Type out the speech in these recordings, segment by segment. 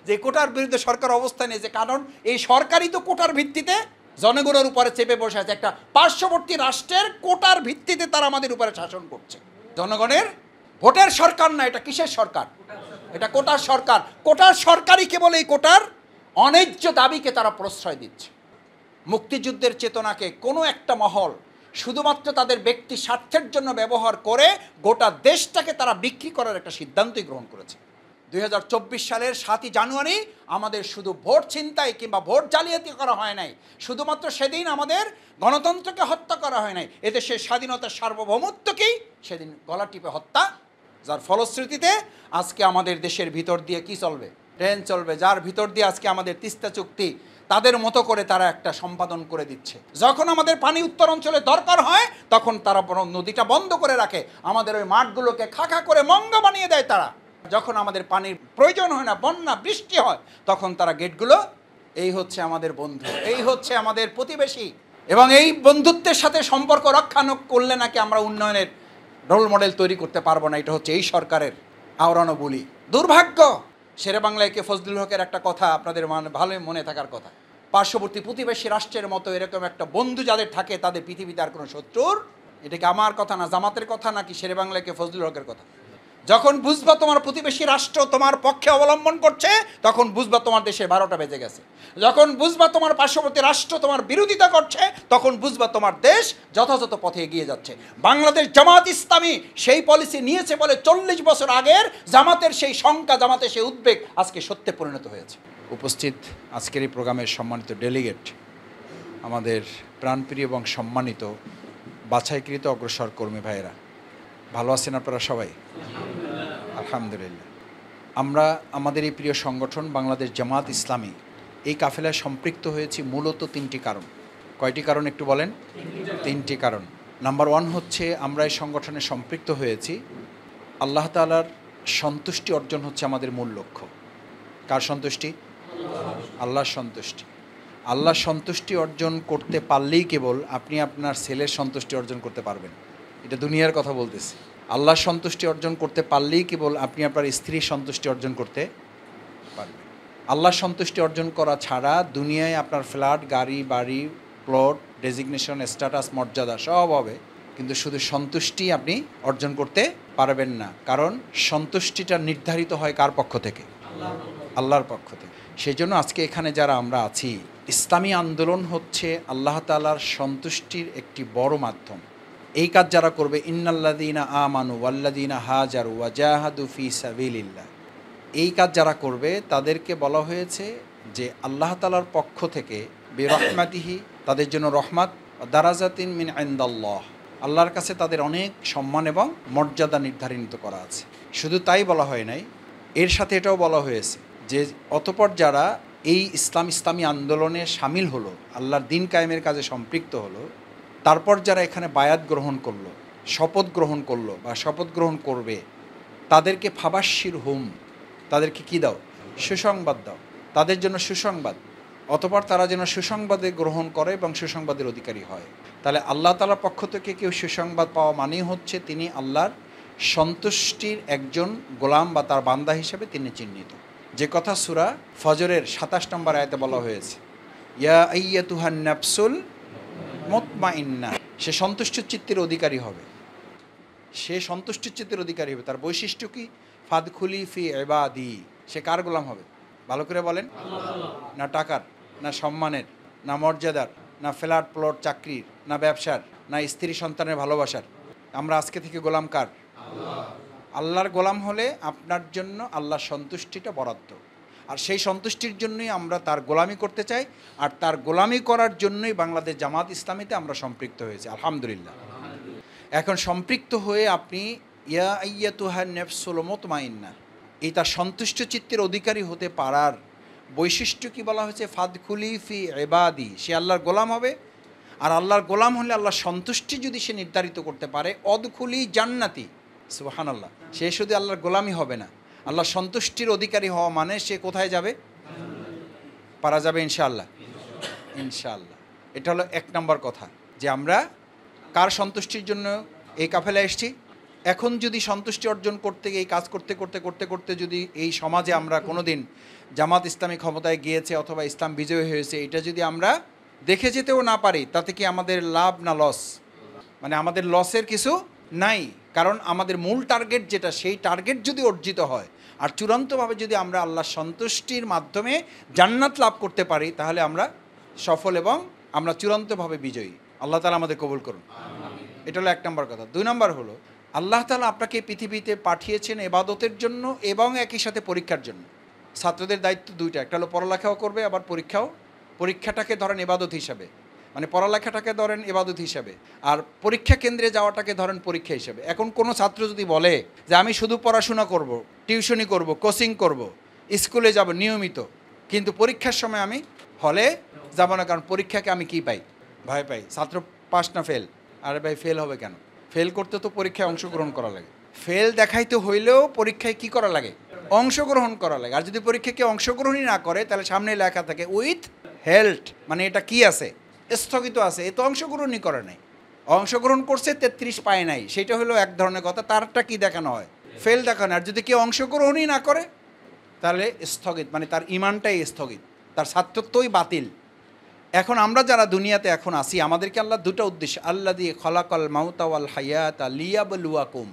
যে কোটার বিরুদ্ধে সরকার অবস্থান নিয়েছে, কারণ এই সরকারই তো কোটার ভিত্তিতে জনগণের উপরে চেপে বসে আছে। একটা পার্শ্ববর্তী রাষ্ট্রের কোটার ভিত্তিতে তারা আমাদের উপরে শাসন করছে। জনগণের ভোটের সরকার না, এটা কিসের সরকার? এটা কোটার সরকার। কোটার সরকারই কেবল এই কোটার অন্যায্য দাবিকে তারা প্রশ্রয় দিচ্ছে। মুক্তিযুদ্ধের চেতনাকে কোনো একটা মহল শুধুমাত্র তাদের ব্যক্তি স্বার্থের জন্য ব্যবহার করে গোটা দেশটাকে তারা বিক্রি করার একটা সিদ্ধান্তই গ্রহণ করেছে। 2024 সালের 7ই জানুয়ারি আমাদের শুধু ভোট ছিনতাই কিংবা ভোট জালিয়াতি করা হয় নাই, শুধুমাত্র সেদিন আমাদের গণতন্ত্রকে হত্যা করা হয় নাই, এদেশের স্বাধীনতার সার্বভৌমত্বকেই সেদিন গলা টিপে হত্যা, যার ফলশ্রুতিতে আজকে আমাদের দেশের ভিতর দিয়ে কি চলবে? ট্রেন চলবে, যার ভিতর দিয়ে আজকে আমাদের তিস্তা চুক্তি তাদের মতো করে তারা একটা সম্পাদন করে দিচ্ছে। যখন আমাদের পানি উত্তর অঞ্চলে দরকার হয় তখন তারা বরং নদীটা বন্ধ করে রাখে, আমাদের ওই মাঠগুলোকে খাখা করে মঙ্গা বানিয়ে দেয় তারা। যখন আমাদের পানির প্রয়োজন হয় না, বন্যা বৃষ্টি হয়, তখন তারা গেটগুলো, এই হচ্ছে আমাদের বন্ধু, এই হচ্ছে আমাদের প্রতিবেশী, এবং এই বন্ধুত্বের সাথে সম্পর্ক রক্ষা করলে নাকি আমরা উন্নয়নের রোল মডেল তৈরি করতে পারবো না। এটা হচ্ছে এই সরকারের আওড়ানো বলি। দুর্ভাগ্য। শেরেবাংলায় কে ফজলুল হকের একটা কথা আপনাদের ভালোই মনে থাকার কথা, পার্শ্ববর্তী প্রতিবেশী রাষ্ট্রের মতো এরকম একটা বন্ধু যাদের থাকে তাদের পৃথিবীতে আর কোনো শত্রুর। এটা কি আমার কথা না, জামাতের কথা, নাকি শেরেবাংলায় কে ফজলুল হকের কথা? যখন বুঝবা তোমার প্রতিবেশী রাষ্ট্র তোমার পক্ষে অবলম্বন করছে, তখন বুঝবা তোমার দেশে 12টা বেজে গেছে। যখন বুঝবা তোমার পার্শ্ববর্তী রাষ্ট্র তোমার বিরোধিতা করছে, তখন বুঝবা তোমার দেশ যথাযথ পথে এগিয়ে যাচ্ছে। বাংলাদেশ জামাত ইসলামী সেই পলিসি নিয়েছে বলে 40 বছর আগের জামাতের সেই শঙ্কা, জামাতের সেই উদ্বেগ আজকে সত্যে পরিণত হয়েছে। উপস্থিত আজকের এই প্রোগ্রামের সম্মানিত ডেলিগেট, আমাদের প্রাণপ্রিয় এবং সম্মানিত বাছাইকৃত অগ্রসর কর্মী ভাইয়েরা, ভালো আছেন আপনারা সবাই? আলহামদুলিল্লাহ। আমরা আমাদের এই প্রিয় সংগঠন বাংলাদেশ জামাত ইসলামী এই কাফেলায় সম্পৃক্ত হয়েছি মূলত 3টি কারণ। কয়টি কারণ একটু বলেন? 3টি কারণ। নাম্বার 1 হচ্ছে আমরা এই সংগঠনে সম্পৃক্ত হয়েছি, আল্লাহ তাআলার সন্তুষ্টি অর্জন হচ্ছে আমাদের মূল লক্ষ্য। কার সন্তুষ্টি? আল্লাহর সন্তুষ্টি। আল্লাহর সন্তুষ্টি অর্জন করতে পারলেই কেবল আপনি আপনার ছেলের সন্তুষ্টি অর্জন করতে পারবেন। এটা দুনিয়ার কথা বলতেছি। আল্লাহর সন্তুষ্টি অর্জন করতে পারলেই কেবল আপনি আপনার স্ত্রীর সন্তুষ্টি অর্জন করতে পারবেন। আল্লাহর সন্তুষ্টি অর্জন করা ছাড়া দুনিয়ায় আপনার ফ্ল্যাট, গাড়ি, বাড়ি, প্লট, ডেজিগনেশন, স্ট্যাটাস, মর্যাদা সব হবে, কিন্তু শুধু সন্তুষ্টি আপনি অর্জন করতে পারবেন না। কারণ সন্তুষ্টিটা নির্ধারিত হয় কার পক্ষ থেকে? আল্লাহর পক্ষ থেকে। সেই জন্য আজকে এখানে যারা আমরা আছি, ইসলামী আন্দোলন হচ্ছে আল্লাহ তাআলার সন্তুষ্টির একটি বড় মাধ্যম। এই কাজ যারা করবে, ইন্নাল্লাযীনা আমানু ওয়াল্লাযীনা হাজারু ওয়া জাহাদু ফি সাবিলিল্লাহ, এই কাজ যারা করবে তাদেরকে বলা হয়েছে যে আল্লাহ তাআলার পক্ষ থেকে বিরহমাতিহি, তাদের জন্য রহমত, দারাজাতিন মিন ইনদাল্লাহ, আল্লাহর কাছে তাদের অনেক সম্মান এবং মর্যাদা নির্ধারিত করা আছে। শুধু তাই বলা হয় নাই, এর সাথে এটাও বলা হয়েছে যে অতঃপর যারা এই ইসলামী আন্দোলনে সামিল হলো, আল্লাহর দ্বীন কায়েমের কাজে সম্পৃক্ত হলো, তারপর যারা এখানে বায়াত গ্রহণ করলো, শপথ গ্রহণ করলো বা শপথ গ্রহণ করবে, তাদেরকে ফাবাশশির হুম, তাদেরকে কি দাও? সুসংবাদ দাও, তাদের জন্য সুসংবাদ। অতঃপর তারা যেন সুসংবাদে গ্রহণ করে এবং সুসংবাদের অধিকারী হয়। তাহলে আল্লাহ তাআলার পক্ষ থেকে কেউ সুসংবাদ পাওয়া মানেই হচ্ছে তিনি আল্লাহর সন্তুষ্টির একজন গোলাম বা তার বান্দা হিসেবে তিনি চিহ্নিত। যে কথা সূরা ফজরের 27 নম্বর আয়াতে বলা হয়েছে, ইয়া আইয়াতুহান নাফসুল মুতমাইন্না, সে সন্তুষ্ট চিত্তের অধিকারী হবে। সে সন্তুষ্ট চিত্তের অধিকারী হবে। তার বৈশিষ্ট্য কি? ফাদখুলি ফি ইবাদি, সে কার গোলাম হবে? ভালো করে বলেন। না টাকার, না সম্মানের, না মর্যাদার, না ফ্ল্যাট প্লট চাকরির, না ব্যবসার, না স্ত্রী সন্তানের ভালোবাসার। আমরা আজকে থেকে গোলাম কার? আল্লাহর গোলাম হলে আপনার জন্য আল্লাহর সন্তুষ্টিটা বরাদ্দ। আর সেই সন্তুষ্টির জন্যই আমরা তার গোলামি করতে চাই, আর তার গোলামি করার জন্যই বাংলাদেশ জামাত ইসলামীতে আমরা সম্পৃক্ত হয়েছি। আলহামদুলিল্লাহ। এখন সম্পৃক্ত হয়ে আপনি ইয়া আইয়াতুহান নাফসুল মুতমাইন্না, এই তার সন্তুষ্ট চিত্তের অধিকারী হতে পারার বৈশিষ্ট্য কি বলা হয়েছে? ফাদখুলি ফি ইবাদি, সে আল্লাহর গোলাম হবে। আর আল্লাহর গোলাম হলে আল্লাহর সন্তুষ্টি যদি সে নির্ধারিত করতে পারে, অদখুলি জান্নাতি, সুবহানাল্লাহ, সে শুধু আল্লাহর গোলামই হবে না, আল্লাহর সন্তুষ্টির অধিকারী হওয়া মানে সে কোথায় যাবে? পারা যাবে ইনশাআল্লাহ। ইনশাআল্লাহ। এটা হলো 1 নম্বর কথা, যে আমরা কার সন্তুষ্টির জন্য এই কাফেলায় এসেছি? এখন যদি সন্তুষ্টি অর্জন করতে গিয়ে এই কাজ করতে করতে করতে করতে যদি এই সমাজে আমরা কোনো দিন জামাত ইসলামী ক্ষমতায় গিয়েছে অথবা ইসলাম বিজয়ী হয়েছে, এটা যদি আমরা দেখে যেতেও না পারি, তাতে কি আমাদের লাভ না লস? মানে আমাদের লসের কিছু নাই, কারণ আমাদের মূল টার্গেট যেটা, সেই টার্গেট যদি অর্জিত হয় আর চূড়ান্তভাবে যদি আমরা আল্লাহর সন্তুষ্টির মাধ্যমে জান্নাত লাভ করতে পারি, তাহলে আমরা সফল এবং আমরা চূড়ান্তভাবে বিজয়ী। আল্লাহ তাআলা আমাদের কবুল করুন। এটা হলো 1 নম্বর কথা। 2 নম্বর হলো, আল্লাহ তাআলা আপনাকে পৃথিবীতে পাঠিয়েছেন ইবাদতের জন্য এবং একই সাথে পরীক্ষার জন্য। ছাত্রদের দায়িত্ব 2টা, একটা হলো পড়ালেখাও করবে, আবার পরীক্ষাটাকে ধরেন ইবাদত হিসাবে, মানে পড়ালেখাটাকে ধরেন ইবাদত হিসাবে, আর পরীক্ষা কেন্দ্রে যাওয়াটাকে ধরেন পরীক্ষা হিসাবে। এখন কোনো ছাত্র যদি বলে যে আমি শুধু পড়াশোনা করব, টিউশনি করব, কোচিং করব, স্কুলে যাব নিয়মিত, কিন্তু পরীক্ষার সময় আমি হলে যাব না, কারণ পরীক্ষাকে আমি কি পাই? ভয় পাই। ছাত্র পাস না ফেল? আরে ভাই, ফেল হবে কেন? ফেল করতে তো পরীক্ষায় অংশগ্রহণ করা লাগে। ফেল দেখাইতে হইলেও পরীক্ষায় কি করা লাগে? অংশগ্রহণ করা লাগে। আর যদি পরীক্ষায় কেউ অংশগ্রহণই না করে, তাহলে সামনে লেখা থাকে উইথ হেল্ড, মানে এটা কি আছে? স্থগিত আছে। এ তো অংশগ্রহণই করে নাই। অংশগ্রহণ করছে 33 পায় নাই, সেটা হলো এক ধরনের কথা। তারটা কি দেখানো হয়? ফেল দেখানো। আর যদি কেউ অংশগ্রহণই না করে, তাহলে স্থগিত, মানে তার ইমানটাই স্থগিত, তার ছাত্রত্বই বাতিল। এখন আমরা যারা দুনিয়াতে এখন আসি, আমাদেরকে আল্লাহ 2টা উদ্দেশ্য, আল্লাহ দিয়ে খলাকল মাউতা ওয়াল হায়াতা লিয়াবলুয়াকুম,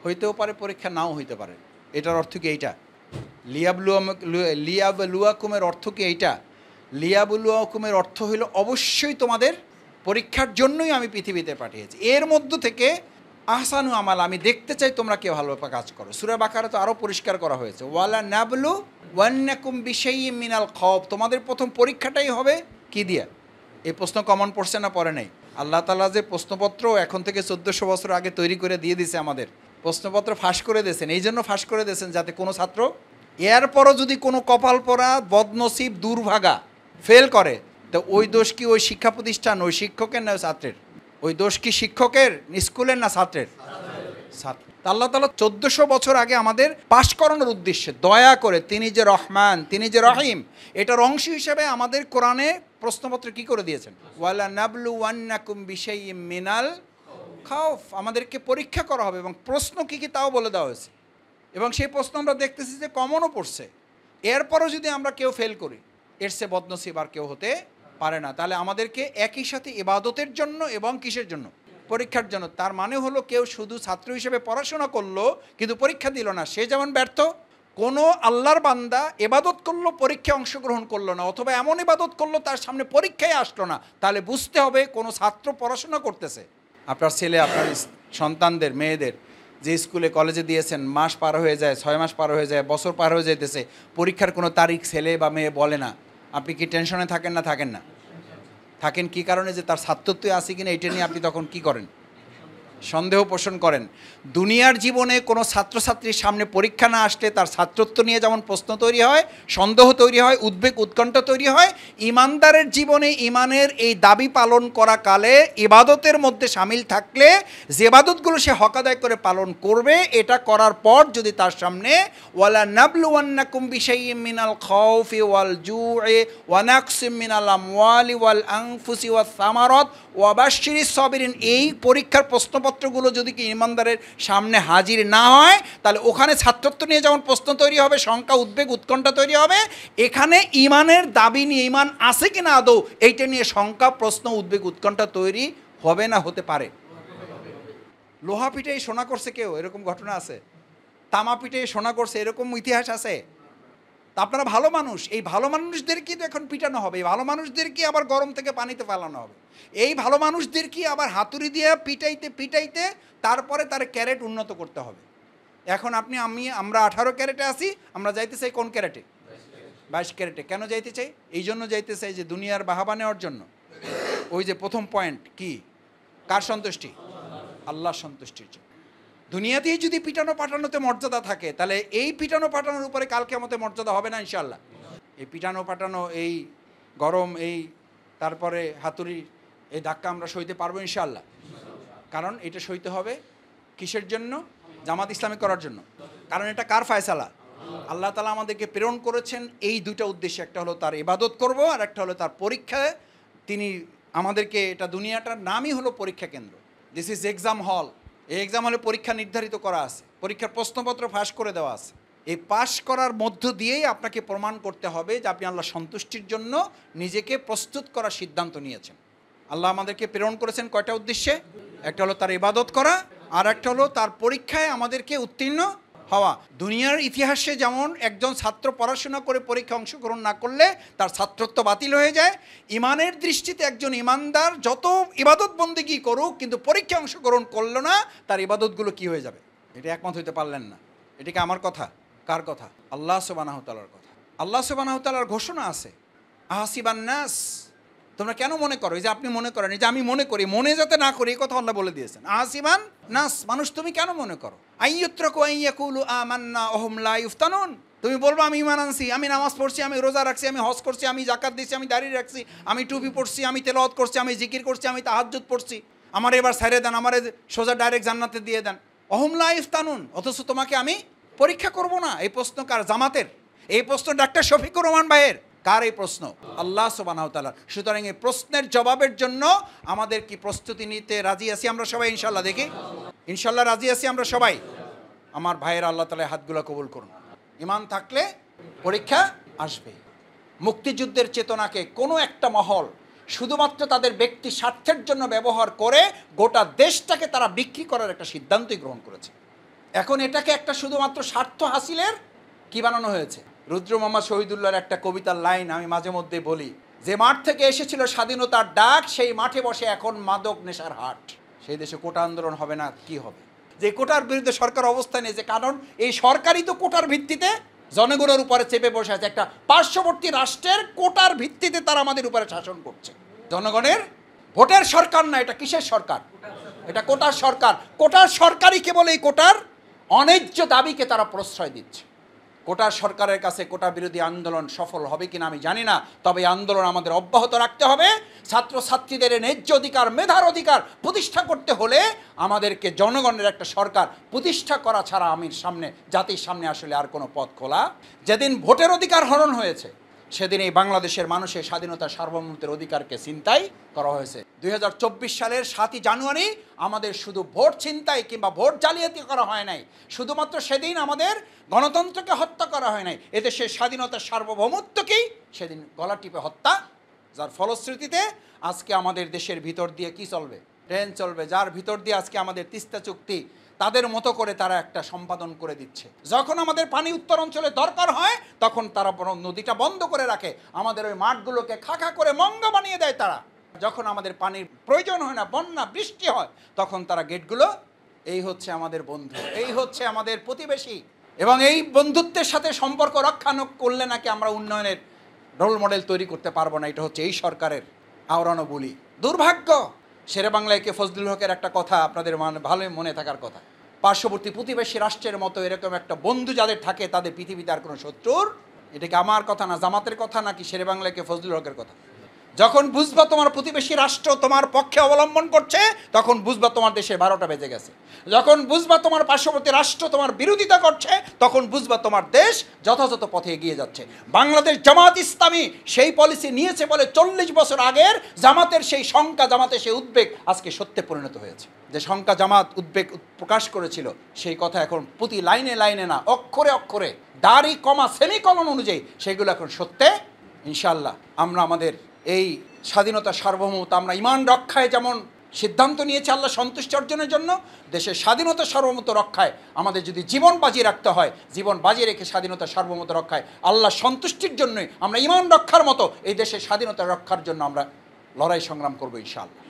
হইতেও পারে পরীক্ষা, নাও হইতে পারে। এটার অর্থ কি এইটা? লিয়াবলুয়াকুমের অর্থ কি এইটা? লিয়াবলুয়াকুমের অর্থ হইল অবশ্যই তোমাদের পরীক্ষার জন্যই আমি পৃথিবীতে পাঠিয়েছি। এর মধ্য থেকে আহসানু আমাল, আমি দেখতে চাই তোমরা কেউ ভালোভাবে কাজ করো। সূরা বাকারা তো আরও পরিষ্কার করা হয়েছে, ওয়ালা নাবলু ওয়ান্নাকুম বিশাইয়্যিম মিনাল খাওফ, তোমাদের প্রথম পরীক্ষাটাই হবে কি দিয়া? এই প্রশ্ন কমন পড়ছে না পড়ে নাই? আল্লাহ তাআলা যে প্রশ্নপত্র এখন থেকে 1400 বছর আগে তৈরি করে দিয়ে দিছে, আমাদের প্রশ্নপত্র ফাঁস করে দিয়েছেন। এই জন্য ফাঁস করে দিয়েছেন যাতে কোনো ছাত্র এরপরও যদি কোনো কপাল পরা বদনসিব দুর্ভাগা ফেল করে, তো ওই দোষ কি ওই শিক্ষা প্রতিষ্ঠান, ওই শিক্ষকের না ছাত্রের? ওই দোষ কি শিক্ষকের, স্কুলের না ছাত্রের? ছাত্র। আল্লাহ তাআলা 1400 বছর আগে আমাদের পাশ করানোর উদ্দেশ্যে দয়া করে, তিনি যে রহমান, তিনি যে রহিম, এটার অংশ হিসেবে আমাদের কোরআনে প্রশ্নপত্র কি করে দিয়েছেন? ওয়ালা নাবলু ওয়ান্নাকুম বিশাইয়্যিম মিনাল খাউফ, আমাদেরকে পরীক্ষা করা হবে এবং প্রশ্ন কী কী তাও বলে দেওয়া হয়েছে। এবং সেই প্রশ্ন আমরা দেখতেছি যে কমনও পড়ছে। এরপরও যদি আমরা কেউ ফেল করি, এর চেয়ে বদনসিব আর কেউ হতে পারে না। তাহলে আমাদেরকে একই সাথে ইবাদতের জন্য এবং কিসের জন্য? পরীক্ষার জন্য। তার মানে হলো, কেউ শুধু ছাত্র হিসেবে পড়াশোনা করলো কিন্তু পরীক্ষা দিল না, সে যেমন ব্যর্থ। কোনো আল্লাহর বান্দা ইবাদত করলো, পরীক্ষায় অংশগ্রহণ করলো না, অথবা এমন ইবাদত করলো তার সামনে পরীক্ষায় আসলো না, তাহলে বুঝতে হবে কোনো ছাত্র পড়াশোনা করতেছে। আপনার ছেলে, আপনার সন্তানদের, মেয়েদের যে স্কুলে কলেজে দিয়েছেন, মাস পার হয়ে যায়, 6 মাস পার হয়ে যায়, বছর পার হয়ে যাইতেছে, পরীক্ষার কোনো তারিখ ছেলে বা মেয়ে বলে না, আপনি কি টেনশনে থাকেন না? থাকেন না? থাকেন কি কারণে? যে তার ছাত্রত্বই আছে কিনা এটা নিয়ে আপনি তখন কি করেন? সন্দেহ পোষণ করেন। দুনিয়ার জীবনে কোনো ছাত্রছাত্রীর সামনে পরীক্ষা না আসলে তার ছাত্রত্ব নিয়ে যেমন প্রশ্ন তৈরি হয়, সন্দেহ তৈরি হয়, উদ্বেগ উৎকণ্ঠা তৈরি হয়, ইমানদারের জীবনে ইমানের এই দাবি পালন করা কালে ইবাদতের মধ্যে সামিল থাকলে যে ইবাদতগুলো সে হক আদায় করে পালন করবে, এটা করার পর যদি তার সামনে ওয়ালা নাবলুওয়ান্নাকুম বিশাইয়্যিম মিনাল খাউফি ওয়াল জু'i ওয়া নাকসিম মিনাল আমওয়ালি ওয়াল আনফুসি ওয়াস সামারাত ওয়া বাশশিরিস সাবিরিন, এই পরীক্ষার প্রশ্নপত্রগুলো যদি কি ইমানদারের সামনে হাজির না হয়, তাহলে ওখানে ছাত্রত্ব নিয়ে যেমন প্রশ্ন তৈরি হবে, শঙ্কা, উদ্বেগ, উৎকণ্ঠা তৈরি হবে, এখানে ইমানের দাবি নিয়ে, ইমান আছে কিনা আদৌ, এইটা নিয়ে শঙ্কা, প্রশ্ন, উদ্বেগ, উৎকণ্ঠা তৈরি হবে না? হতে পারে। লোহা পিঠে সোনা করছে কেউ, এরকম ঘটনা আছে? তামা পিঠে সোনা করছে, এরকম ইতিহাস আছে? তা আপনারা ভালো মানুষ, এই ভালো মানুষদেরকে তো এখন পিটানো হবে, এই ভালো মানুষদেরকে আবার গরম থেকে পানিতে ফেলানো হবে, এই ভালো মানুষদেরকে আবার হাতুড়ি দিয়ে পিটাইতে পিটাইতে তারপরে তার ক্যারেট উন্নত করতে হবে। এখন আমরা 18 ক্যারেটে আছি, আমরা যাইতে চাই কোন ক্যারেটে? 22 ক্যারেটে। কেন যাইতে চাই? এই জন্য যাইতে চাই যে দুনিয়ার বাহাবা নেওয়ার জন্য। ওই যে প্রথম পয়েন্ট কি, কার সন্তুষ্টি? আল্লাহর সন্তুষ্টির জন্য। দুনিয়াতেই যদি পিটানো পাঠানোতে মর্যাদা থাকে, তাহলে এই পিটানো পাঠানোর উপরে কাল কিয়ামতে মর্যাদা হবে না ইনশাআল্লাহ? এই পিটানো পাঠানো, এই গরম, এই তারপরে হাতুড়ি, এই ধাক্কা আমরা সইতে পারবো ইনশাআল্লাহ? কারণ এটা সইতে হবে কিসের জন্য? জামাত ইসলামী করার জন্য। কারণ এটা কার ফায়সালা? আল্লাহ তাআলা আমাদেরকে প্রেরণ করেছেন এই 2টা উদ্দেশ্যে, একটা হলো তার ইবাদত করব, আর একটা হলো তার পরীক্ষায় তিনি আমাদেরকে, এটা দুনিয়াটার নামই হলো পরীক্ষা কেন্দ্র। দিস ইজ এক্সাম হল। এই এক্সাম হলে পরীক্ষা নির্ধারিত করা আছে, পরীক্ষার প্রশ্নপত্র ফাঁস করে দেওয়া আছে। এই পাশ করার মধ্য দিয়েই আপনাকে প্রমাণ করতে হবে যে আপনি আল্লাহ সন্তুষ্টির জন্য নিজেকে প্রস্তুত করার সিদ্ধান্ত নিয়েছেন। আল্লাহ আমাদেরকে প্রেরণ করেছেন কয়টা উদ্দেশ্যে? একটা হলো তার ইবাদত করা, আর একটা হলো তার পরীক্ষায় আমাদেরকে উত্তীর্ণ হওয়া। দুনিয়ার ইতিহাসে যেমন একজন ছাত্র পড়াশোনা করে পরীক্ষায় অংশগ্রহণ না করলে তার ছাত্রত্ব বাতিল হয়ে যায়, ইমানের দৃষ্টিতে একজন ইমানদার যত ইবাদত বন্দেগী করুক কিন্তু পরীক্ষায় অংশগ্রহণ করলো না, তার ইবাদতগুলো কি হয়ে যাবে? এটা একমত হইতে পারলেন না। এটা কি আমার কথা? কার কথা? আল্লাহ সুবহানাহু ওয়া তাআলার কথা। আল্লাহ সুবহানাহু ওয়া তাআলার ঘোষণা আছে, আহাসিবান নাস, তোমরা কেন মনে করো? এই যে আপনি মনে করেন, এই যে আমি মনে করি, মনে যাতে না করি এই কথা আল্লাহ বলে দিয়েছেন। আহাসিবান নাস, মানুষ তুমি কেন মনে করো আইয়ুত্রাকু আইয়াকুলু আমান্না ওহুম লা ইফতানুন, তুমি বলবো আমি ঈমান আনছি, আমি নামাজ পড়ছি, আমি রোজা রাখছি, আমি হজ করছি, আমি যাকাত দিচ্ছি, আমি দাড়ি রাখছি, আমি টুপি পড়ছি, আমি তেলাওয়াত করছি, আমি জিকির করছি, আমি তাহাজ্জুদ পড়ছি, আমার এবার ছেড়ে দেন, আমার সোজা ডাইরেক্ট জান্নাতে দিয়ে দেন। ওহুম লা ইফতানুন, অথচ তোমাকে আমি পরীক্ষা করব না। এই প্রশ্ন কার? জামাতের। এই প্রশ্ন ডাক্তার শফিকুর রহমান ভাইয়ের। কার এই প্রশ্ন? আল্লাহ সুবহানাহু ওয়া তাআলা। সুতরাং এই প্রশ্নের জবাবের জন্য আমাদের কি প্রস্তুতি নিতে রাজি আছি আমরা সবাই? ইনশাল্লাহ দেখি, ইনশাল্লাহ রাজি আছি আমরা সবাই। আমার ভাইয়ের আল্লাহ তাআলা হাতগুলো কবুল করুন। ঈমান থাকলে পরীক্ষা আসবে। মুক্তিযুদ্ধের চেতনাকে কোনো একটা মহল শুধুমাত্র তাদের ব্যক্তি স্বার্থের জন্য ব্যবহার করে গোটা দেশটাকে তারা বিক্রি করার একটা সিদ্ধান্তই গ্রহণ করেছে। এখন এটাকে একটা শুধুমাত্র স্বার্থ হাসিলের কি বানানো হয়েছে? রুদ্র মোহাম্মদ শহীদুল্লাহর একটা কবিতার লাইন আমি মাঝে মধ্যে বলি, যে মাঠ থেকে এসেছিল স্বাধীনতার ডাক, সেই মাঠে বসে এখন মাদক নেশার হাট। সেই দেশে কোটা আন্দোলন হবে না কি হবে? যে কোটার বিরুদ্ধে সরকার অবস্থান নিয়েছে, কারণ এই সরকারই তো কোটার ভিত্তিতে জনগণের উপরে চেপে বসে আছে। একটা পার্শ্ববর্তী রাষ্ট্রের কোটার ভিত্তিতে তারা আমাদের উপরে শাসন করছে। জনগণের ভোটের সরকার না, এটা কিসের সরকার? এটা কোটার সরকার। কোটার সরকারই কেবল এই কোটার অন্যায্য দাবিকে তারা প্রশ্রয় দিচ্ছে। কোটার সরকারের কাছে কোটা বিরোধী আন্দোলন সফল হবে কিনা আমি জানি না, তবে আন্দোলন আমাদের অব্যাহত রাখতে হবে। ছাত্রছাত্রীদের ন্যায্য অধিকার, মেধার অধিকার প্রতিষ্ঠা করতে হলে আমাদেরকে জনগণের একটা সরকার প্রতিষ্ঠা করা ছাড়া জাতির সামনে আসলে আর কোনো পথ খোলা। যেদিন ভোটের অধিকার হরণ হয়েছে সেদিন এই বাংলাদেশের মানুষের স্বাধীনতা সার্বভৌমত্বের অধিকারকে ছিনতাই করা হয়েছে। 2024 সালের 7ই জানুয়ারি আমাদের শুধু ভোট ছিনতাই কিংবা ভোট জালিয়াতি করা হয় নাই, শুধুমাত্র সেদিন আমাদের গণতন্ত্রকে হত্যা করা হয় নাই, এদেশের স্বাধীনতার সার্বভৌমত্বকেই সেদিন গলা টিপে হত্যা, যার ফলশ্রুতিতে আজকে আমাদের দেশের ভিতর দিয়ে কি চলবে? ট্রেন চলবে, যার ভিতর দিয়ে আজকে আমাদের তিস্তা চুক্তি তাদের মতো করে তারা একটা সম্পাদন করে দিচ্ছে। যখন আমাদের পানি উত্তর অঞ্চলে দরকার হয় তখন তারা নদীটা বন্ধ করে রাখে, আমাদের ওই মাঠগুলোকে খাখা করে মঙ্গা বানিয়ে দেয় তারা। যখন আমাদের পানির প্রয়োজন হয় না, বন্যা বৃষ্টি হয়, তখন তারা গেটগুলো, এই হচ্ছে আমাদের বন্ধু, এই হচ্ছে আমাদের প্রতিবেশী, এবং এই বন্ধুত্বের সাথে সম্পর্ক রক্ষা করলে নাকি আমরা উন্নয়নের রোল মডেল তৈরি করতে পারবো না। এটা হচ্ছে এই সরকারের আওড়ানো বলি। দুর্ভাগ্য। শেরে বাংলায় কে ফজলুল হকের একটা কথা আপনাদের ভালোই মনে থাকার কথা, পার্শ্ববর্তী প্রতিবেশী রাষ্ট্রের মতো এরকম একটা বন্ধু যাদের থাকে তাদের পৃথিবীতে আর কোনো শত্রুর। এটা কি আমার কথা না, জামাতের কথা, নাকি শেরে বাংলায় কে ফজলুল হকের কথা? যখন বুঝবা তোমার প্রতিবেশী রাষ্ট্র তোমার পক্ষে অবলম্বন করছে তখন বুঝবা তোমার দেশে 12টা বেজে গেছে। যখন বুঝবা তোমার পার্শ্ববর্তী রাষ্ট্র তোমার বিরোধিতা করছে তখন বুঝবা তোমার দেশ যথাযথ পথে এগিয়ে যাচ্ছে। বাংলাদেশ জামাত ইসলামী সেই পলিসি নিয়েছে বলে 40 বছর আগের জামাতের সেই শঙ্কা, জামাতের সেই উদ্বেগ আজকে সত্যে পরিণত হয়েছে। যে শঙ্কা জামাত উদ্বেগ প্রকাশ করেছিল সেই কথা এখন প্রতি লাইনে লাইনে না, অক্ষরে অক্ষরে, দাড়ি কমা সেমিকলন অনুযায়ী সেগুলো এখন সত্যে। ইনশাআল্লাহ আমরা আমাদের এই স্বাধীনতা সার্বভৌমত্ব আমরা ঈমান রক্ষায় যেমন সিদ্ধান্ত নিয়েছি আল্লাহ সন্তুষ্টি অর্জনের জন্য, দেশের স্বাধীনতা সার্বভৌমত্ব রক্ষায় আমাদের যদি জীবন বাজি রাখতে হয়, জীবন বাজি রেখে স্বাধীনতা সার্বভৌমত্ব রক্ষায় আল্লাহ সন্তুষ্টির জন্যই আমরা ঈমান রক্ষার মতো এই দেশের স্বাধীনতা রক্ষার জন্য আমরা লড়াই সংগ্রাম করবো ইনশাআল্লাহ।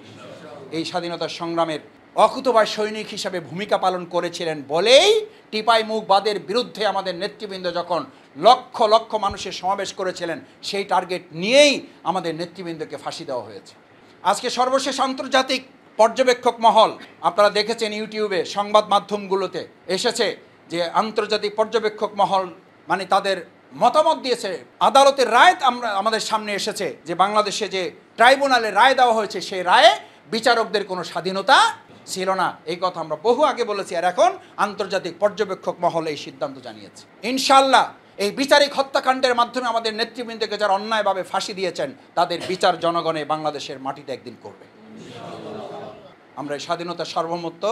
এই স্বাধীনতা সংগ্রামের অকুতোভয় সৈনিক হিসাবে ভূমিকা পালন করেছিলেন বলেই টিপাই মুখবাদের বিরুদ্ধে আমাদের নেতৃবৃন্দ যখন লক্ষ লক্ষ মানুষের সমাবেশ করেছিলেন সেই টার্গেট নিয়েই আমাদের নেতৃবৃন্দকে ফাঁসি দেওয়া হয়েছে। আজকে সর্বশেষ আন্তর্জাতিক পর্যবেক্ষক মহল, আপনারা দেখেছেন ইউটিউবে সংবাদ মাধ্যমগুলোতে এসেছে যে আন্তর্জাতিক পর্যবেক্ষক মহল মানে তাদের মতামত দিয়েছে, আদালতের রায় আমাদের সামনে এসেছে যে বাংলাদেশে যে ট্রাইব্যুনালে রায় দেওয়া হয়েছে সেই রায়ে বিচারকদের কোনো স্বাধীনতা ছিল না। এই কথা আমরা বহু আগে বলেছি, আর এখন আন্তর্জাতিক পর্যবেক্ষক মহল এই সিদ্ধান্ত জানিয়েছে। ইনশাআল্লাহ এই বিচারিক হত্যাকাণ্ডের মাধ্যমে আমাদের নেতৃবৃন্দকে যারা অন্যায়ভাবে ফাঁসি দিয়েছেন তাদের বিচার জনগণে বাংলাদেশের মাটিতে একদিন করবে। আমরা এই স্বাধীনতা সার্বভৌমত্ব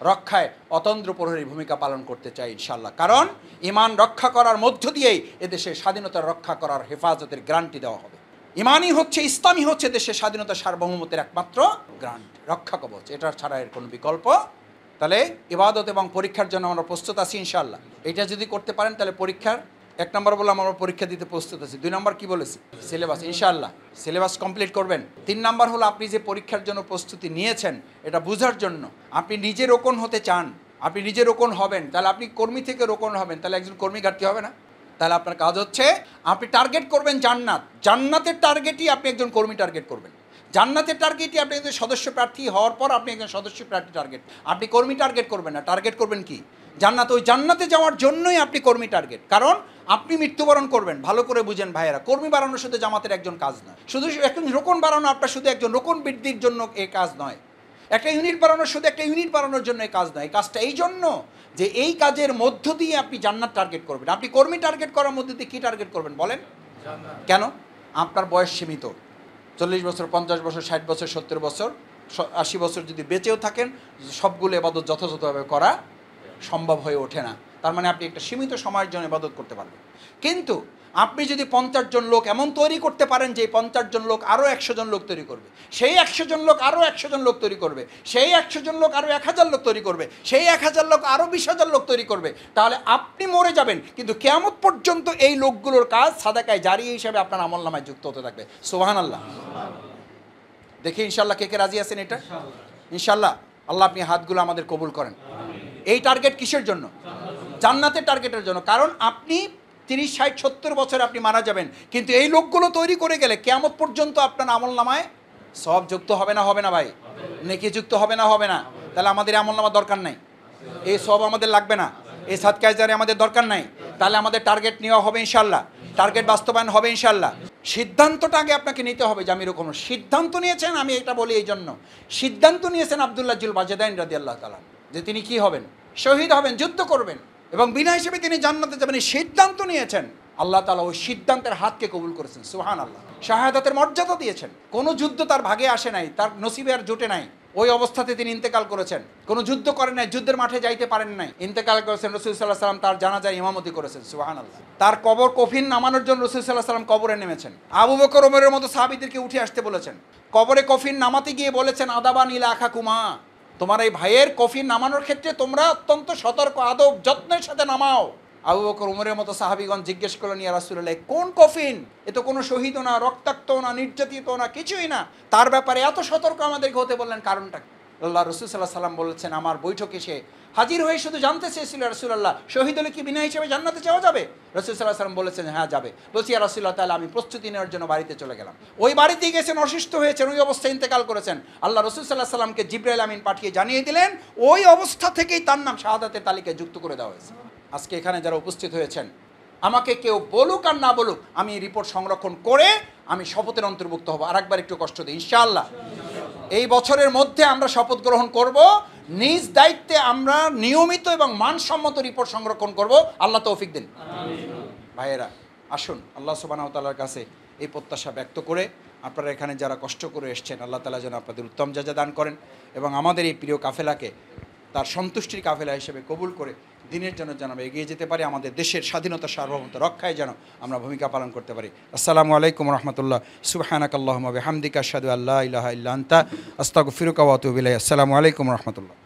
রক্ষায় অতন্দ্র প্রহরীর ভূমিকা পালন করতে চাই ইনশাআল্লাহ। কারণ ঈমান রক্ষা করার মধ্য দিয়েই এদেশের স্বাধীনতা রক্ষা করার হেফাজতের গ্যারান্টি দেওয়া হবে। ইমানই হচ্ছে, ইসলামই হচ্ছে দেশের স্বাধীনতা সার্বভৌমত্বের একমাত্র গ্যারান্টি, রক্ষা কবচ। এটা ছাড়া এর কোনো বিকল্প। তাহলে ইবাদত এবং পরীক্ষার জন্য আমরা প্রস্তুত আছি ইনশাআল্লাহ। এটা যদি করতে পারেন তাহলে পরীক্ষার 1 নম্বর বললাম আমরা পরীক্ষা দিতে প্রস্তুত আছি। 2 নম্বর কি বলেছি? সিলেবাস। ইনশাআল্লাহ সিলেবাস কমপ্লিট করবেন। 3 নম্বর হলো আপনি যে পরীক্ষার জন্য প্রস্তুতি নিয়েছেন এটা বোঝার জন্য আপনি নিজে রোকন হতে চান, আপনি নিজে রোকন হবেন, তাহলে আপনি কর্মী থেকে রোকন হবেন, তাহলে একজন কর্মী ঘাটতি হবে না? তাহলে আপনার কাজ হচ্ছে আপনি টার্গেট করবেন জান্নাত, জান্নাতের টার্গেটই আপনি একজন কর্মী টার্গেট করবেন, জান্নাতের টার্গেটই আপনি একজন সদস্য প্রার্থী হওয়ার পর আপনি একজন সদস্য প্রার্থী টার্গেট, আপনি কর্মী টার্গেট করবেন না। টার্গেট করবেন কি? জান্নাত। ওই জান্নাতে যাওয়ার জন্যই আপনি কর্মী টার্গেট, কারণ আপনি মৃত্যুবরণ করবেন। ভালো করে বুঝেন ভাইয়েরা, কর্মী বাড়ানো শুধু জামাতের একজন কাজ নয়, শুধু একজন রোকন বাড়ানো আপনার শুধু একজন রোকন বৃদ্ধির জন্য এই কাজ নয়, একটা ইউনিট বাড়ানো শুধু একটা ইউনিট বাড়ানোর জন্য এই কাজ নয়। এই কাজটা এই জন্য যে এই কাজের মধ্য দিয়ে আপনি জান্নাত টার্গেট করবেন। আপনি কর্মী টার্গেট করার মধ্যে দিয়ে কী টার্গেট করবেন বলেন? কেন? আপনার বয়স সীমিত, 40 বছর, 50 বছর, 60 বছর, 70 বছর, 80 বছর যদি বেঁচেও থাকেন, সবগুলো ইবাদত যথাযথভাবে করা সম্ভব হয়ে ওঠে না। তার মানে আপনি একটা সীমিত সময়ের জন্য ইবাদত করতে পারবেন। কিন্তু আপনি যদি 50 জন লোক এমন তৈরি করতে পারেন যে 50 জন লোক আরও 100 জন লোক তৈরি করবে, সেই 100 জন লোক আরও 100 জন লোক তৈরি করবে, সেই 100 জন লোক আরও 1000 লোক তৈরি করবে, সেই 1000 লোক আরও 20,000 লোক তৈরি করবে, তাহলে আপনি মরে যাবেন, কিন্তু কিয়ামত পর্যন্ত এই লোকগুলোর কাজ সাদাকায় জারিয়া হিসাবে আপনার আমলনামায় যুক্ত হতে থাকবে। সুবহানাল্লাহ। দেখি ইনশাআল্লাহ কে কে রাজি আছেন এটা? ইনশাআল্লাহ। আল্লাহ আপনি হাতগুলো আমাদের কবুল করেন। এই টার্গেট কিসের জন্য? জান্নাতের টার্গেটের জন্য। কারণ আপনি 30, 60, 70 বছরে আপনি মারা যাবেন, কিন্তু এই লোকগুলো তৈরি করে গেলে কিয়ামত পর্যন্ত আপনার আমলনামায় সব যুক্ত হবে না? হবে না ভাই? নেকি যুক্ত হবে না? হবে না? তাহলে আমাদের আমলনামা দরকার নাই, এই সব আমাদের লাগবে না, এই সাদকায়ে জারিয়া আমাদের দরকার নাই। তাহলে আমাদের টার্গেট নেওয়া হবে ইনশাআল্লাহ, টার্গেট বাস্তবায়ন হবে ইনশাআল্লাহ। সিদ্ধান্তটা আগে আপনাকে নিতে হবে যে আমি এরকম সিদ্ধান্ত নিয়েছেন। আমি এটা বলি এই জন্য, সিদ্ধান্ত নিয়েছেন আব্দুল্লাহ জুল বাজেদাইন রাদিয়াল্লাহু তাআলা যে তিনি কি হবেন? শহীদ হবেন, যুদ্ধ করবেন এবং বিনা হিসেবে তিনি জান্নাতে যাবেন। সিদ্ধান্ত নিয়েছেন, আল্লাহ তাআলা ওই সিদ্ধান্তের হাতকে কবুল করেছেন। সুবহানাল্লাহ। শাহাদাতের মর্যাদা দিয়েছেন। কোনো যুদ্ধ তার ভাগে আসে নাই, তার নসিবে আর জোটে নাই, ওই অবস্থাতে তিনি ইন্তেকাল করেছেন। কোনো যুদ্ধ করেন নাই, যুদ্ধের মাঠে যাইতে পারেন নাই, ইন্তেকাল করেছেন। রাসূল সাল্লাল্লাহু আলাইহি ওয়াসাল্লাম তার জানাজায় ইমামতি করেছেন। সুবহানাল্লাহ। তার কবর কফিন নামানোর জন্য রাসূল সাল্লাল্লাহু আলাইহি ওয়াসাল্লাম কবরে নেমেছেন। আবু বকর ওমরের মতো সাহাবীদেরকে উঠে আসতে বলেছেন। কবরে কফিন নামাতে গিয়ে বলেছেন, আদাবান ইলা আখাকুমা, তোমার এই ভাইয়ের কফিন নামানোর ক্ষেত্রে তোমরা অত্যন্ত সতর্ক, আদব যত্নের সাথে নামাও। আবু বকর ওমরের মতো সাহাবীগণ জিজ্ঞেস করলেন, ইয়া রাসূলুল্লাহ, কোন কফিন? এ তো কোনো শহীদও না, রক্তাক্ত না, নির্যাতিত না, কিছুই না, তার ব্যাপারে এত সতর্ক আমাদেরকে হতে বললেন, কারণটা কি? আল্লাহ রাসূল সাল্লাল্লাহু আলাইহি ওয়াসাল্লাম বলেছেন, আমার বৈঠকে সে হাজির হয়ে শুধু জানতে চেয়েছিল, রাসূলুল্লাহ শহীদ হলে কি বিনা হিসেবে জান্নাতে যাওয়া যাবে? রাসূল সাল্লাল্লাহু আলাইহি ওয়াসাল্লাম বলেছেন, হ্যাঁ যাবে। বলছি, ইয়া রাসূলুল্লাহ, তাহলে আমি প্রস্তুতি নেওয়ার জন্য বাড়িতে চলে গেলাম। ওই বাড়িতেই গেছেন, অসুস্থ হয়েছেন, ওই অবস্থায় ইন্তেকাল করেছেন। আল্লাহ রাসূল সাল্লাল্লাহু আলাইহি ওয়াসাল্লামকে জিবরাইল আমিন পাঠিয়ে জানিয়ে দিলেন, ওই অবস্থা থেকেই তার নাম শাহাদাতের তালিকায় যুক্ত করে দেওয়া হয়েছে। আজকে এখানে যারা উপস্থিত হয়েছেন, আমাকে কেউ বলুক আর না বলুক, আমি রিপোর্ট সংরক্ষণ করে আমি শপথের অন্তর্ভুক্ত হব। আরেকবার একটু কষ্ট দিই, ইনশাআল্লাহ এই বছরের মধ্যে আমরা শপথ গ্রহণ করব, নিজ দায়িত্বে আমরা নিয়মিত এবং মানসম্মত রিপোর্ট সংরক্ষণ করব। আল্লাহ তৌফিক দিন। ভাইয়েরা আসুন, আল্লাহ সুবহানাহু ওয়া তাআলার কাছে এই প্রত্যাশা ব্যক্ত করে, আপনারা এখানে যারা কষ্ট করে এসেছেন, আল্লাহ তাআলা যেন আপনাদের উত্তম জাযা দান করেন এবং আমাদের এই প্রিয় কাফেলাকে তার সন্তুষ্টির কাফেলা হিসেবে কবুল করে দিনের জন্য যেন আমরা এগিয়ে যেতে পারি, আমাদের দেশের স্বাধীনতা সার্বভৌমত্ব রক্ষায় যেন আমরা ভূমিকা পালন করতে পারি। আসসালামু আলাইকুম রাহমাতুল্লাহ। সুবহানাকাল্লাহুম্মা বিহামদিকা আশহাদু আল্লা ইলাহা ইল্লা আনতা আস্তাগফিরুকা ওয়া আতুবু ইলাইক। আসসালামু আলাইকুম রাহমাতুল্লাহ।